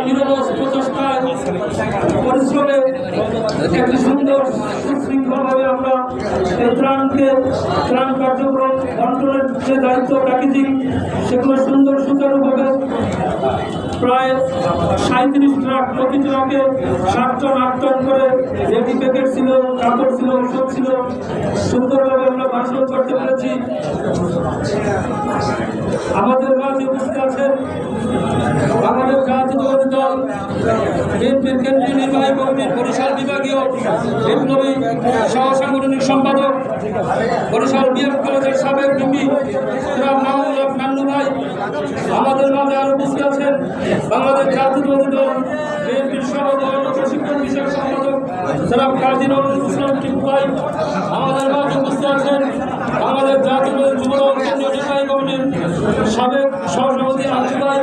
নিরলস প্রচেষ্টায় পরিশ্রমে একটি সুন্দর সুশৃঙ্খলভাবে আমরা এই ত্রাণ কার্যক্রম বন্টনের যে দায়িত্ব প্যাকেজিং সেগুলো সুন্দর সুচারুভাবে প্রায় 37 ট্রাক, প্রতি ট্রাকে 7 টন 8 টন করে রেডি প্যাকেট ছিল, কাপড় ছিল, ওষুধ ছিল, সুন্দরভাবে আমরা ভাষণ করতে পেরেছি। আমাদের মাঝে উপস্থিত আছেন আমাদের জাতীয়তাবাদী দল বিএনপির কেন্দ্রীয় নির্বাহী কমিটির বরিশাল বিভাগীয় বিপ্লবী সহ সাংগঠনিক সম্পাদক, বরিশাল বিএম কলেজের সাবেক ভিপি নান্নু ভাই। আমাদের মাঝে আরো উপস্থিত আছেন বাংলাদেশ জাতীয়তাবাদী দল বিএনপির সহ দল প্রশিক্ষণ বিষয়ক সম্পাদক জনাব কাজী নজরুল ইসলাম টিপু ভাই। আমাদের মাঝে উপস্থিত আছেন আমাদের জাতীয়তাবাদী যুব দল কেন্দ্রীয় নির্বাহী কমিটির সাবেক সহসভাপতি আলু ভাই।